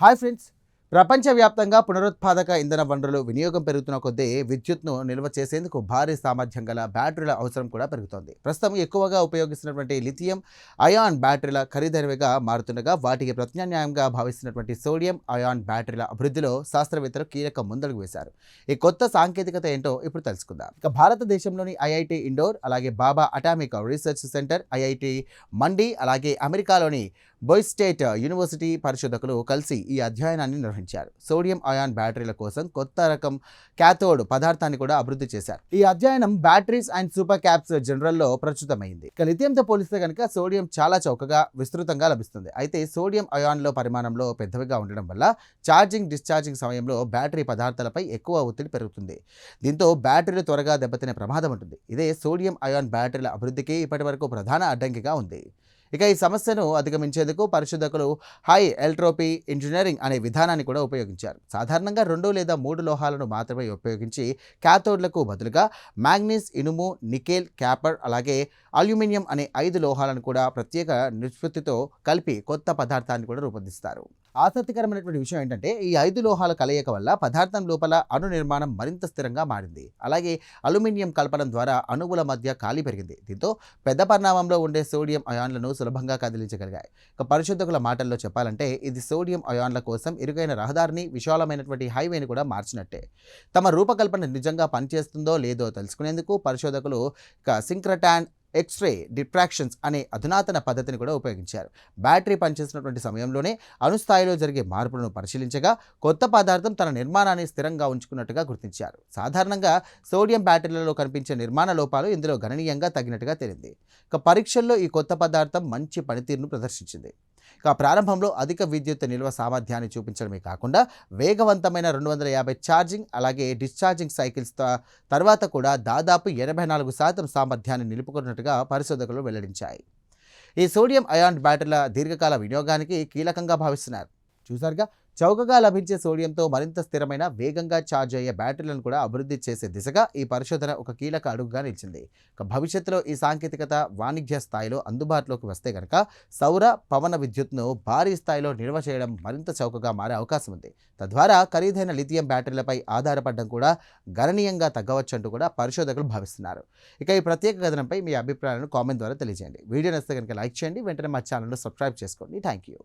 Hi friends. ప్రపంచవ్యాప్తంగా పునరుత్పాదక ఇంధన వనరులు వినియోగం పెరుగుతున్న కొద్దీ విద్యుత్ను నిల్వ చేసేందుకు భారీ సామర్థ్యం గల బ్యాటరీల అవసరం కూడా పెరుగుతోంది. ప్రస్తుతం ఎక్కువగా ఉపయోగిస్తున్నటువంటి లిథియం అయాన్ బ్యాటరీల ఖరీదైనవిగా మారుతుండగా వాటికి ప్రత్యామ్నాయంగా భావిస్తున్నటువంటి సోడియం అయాన్ బ్యాటరీల అభివృద్ధిలో శాస్త్రవేత్తలు కీలక ముందడుగు వేశారు. ఈ కొత్త సాంకేతికత ఏంటో ఇప్పుడు తెలుసుకుందాం. ఇక భారతదేశంలోని ఐఐటి ఇండోర్, అలాగే బాబా అటామిక్ రీసెర్చ్ సెంటర్, ఐఐటి మండి, అలాగే అమెరికాలోని బోయ్ స్టేట్ యూనివర్సిటీ పరిశోధకులు కలిసి ఈ అధ్యయనాన్ని నిర్వహించారు. సోడియం అయాన్ బ్యాటరీల కోసం కొత్త రకం క్యాథోడ్ పదార్థాన్ని కూడా అభివృద్ధి చేశారు. ఈ అధ్యయనం బ్యాటరీస్ అండ్ సూపర్ క్యాప్స్ జనరల్లో ప్రచురితమైంది. ఇక లిథియంతో పోలిస్తే కనుక సోడియం చాలా చౌకగా విస్తృతంగా లభిస్తుంది. అయితే సోడియం అయాన్లో పరిమాణంలో పెద్దవిగా ఉండడం వల్ల ఛార్జింగ్ డిశ్చార్జింగ్ సమయంలో బ్యాటరీ పదార్థాలపై ఎక్కువ ఒత్తిడి పెరుగుతుంది. దీంతో బ్యాటరీలు త్వరగా దెబ్బతినే ప్రమాదం ఉంటుంది. ఇదే సోడియం అయాన్ బ్యాటరీల అభివృద్ధికి ఇప్పటివరకు ప్రధాన అడ్డంకిగా ఉంది. ఇక ఈ సమస్యను అధిగమించేందుకు పరిశోధకులు హై ఎంట్రోపీ ఇంజనీరింగ్ అనే విధానాన్ని కూడా ఉపయోగించారు. సాధారణంగా 2 లేదా 3 లోహాలను మాత్రమే ఉపయోగించి క్యాథోడ్లకు బదులుగా మ్యాంగనీస్, ఇనుము, నికెల్, కాపర్, అలాగే అల్యూమినియం అనే 5 లోహాలను కూడా ప్రత్యేక నిష్పత్తితో కలిపి కొత్త పదార్థాన్ని కూడా రూపొందిస్తారు. ఆసక్తికరమైనటువంటి విషయం ఏంటంటే ఈ 5 లోహాల కలయిక వల్ల పదార్థం లోపల అణు నిర్మాణం మరింత స్థిరంగా మారింది. అలాగే అల్యూమినియం కలపడం ద్వారా అణువుల మధ్య ఖాళీ పెరిగింది. దీంతో పెద్ద పరిమాణంలో ఉండే సోడియం అయాన్లను సులభంగా కదిలించగలిగాయి. ఇక పరిశోధకుల మాటల్లో చెప్పాలంటే ఇది సోడియం అయాన్ల కోసం ఇరుగైన రహదారిని, విశాలమైనటువంటి హైవేని కూడా మార్చినట్టే. తమ రూపకల్పన నిజంగా పనిచేస్తుందో లేదో తెలుసుకునేందుకు పరిశోధకులు సింక్రటాన్ ఎక్స్రే డిఫ్రాక్షన్స్ అనే అధునాతన పద్ధతిని కూడా ఉపయోగించారు. బ్యాటరీ పనిచేసినటువంటి సమయంలోనే అణుస్థాయిలో జరిగే మార్పులను పరిశీలించగా కొత్త పదార్థం తన నిర్మాణాన్ని స్థిరంగా ఉంచుకున్నట్టుగా గుర్తించారు. సాధారణంగా సోడియం బ్యాటరీలలో కనిపించే నిర్మాణ లోపాలు ఇందులో గణనీయంగా తగినట్టుగా తేలింది. ఇక పరీక్షల్లో ఈ కొత్త పదార్థం మంచి పనితీరును ప్రదర్శించింది. ఇక ప్రారంభంలో అధిక విద్యుత్ నిల్వ సామర్థ్యాన్ని చూపించడమే కాకుండా వేగవంతమైన 250 ఛార్జింగ్, అలాగే డిశ్చార్జింగ్ సైకిల్స్ తర్వాత కూడా దాదాపు 84% సామర్థ్యాన్ని నిలుపుకున్నట్టుగా పరిశోధకులు వెల్లడించాయి. ఈ సోడియం అయాన్ బ్యాటరీల దీర్ఘకాల వినియోగానికి కీలకంగా భావిస్తున్నారు. చూసారుగా, చౌకగా లభించే సోడియంతో మరింత స్థిరమైన, వేగంగా ఛార్జ్ అయ్యే బ్యాటరీలను కూడా అభివృద్ధి చేసే దిశగా ఈ పరిశోధన ఒక కీలక అడుగుగా నిలిచింది. భవిష్యత్తులో ఈ సాంకేతికత వాణిజ్య స్థాయిలో అందుబాటులోకి వస్తే కనుక సౌర, పవన విద్యుత్ను భారీ స్థాయిలో నిల్వ చేయడం మరింత చౌకగా మారే అవకాశం ఉంది. తద్వారా ఖరీదైన లిథియం బ్యాటరీలపై ఆధారపడడం కూడా గణనీయంగా తగ్గవచ్చంటూ కూడా పరిశోధకులు భావిస్తున్నారు. ఇక ఈ ప్రత్యేక కథనంపై మీ అభిప్రాయాలను కామెంట్ ద్వారా తెలియజేయండి. వీడియో నచ్చితే కనుక లైక్ చేయండి. వెంటనే మా ఛానల్ను సబ్స్క్రైబ్ చేసుకోండి. Thank you.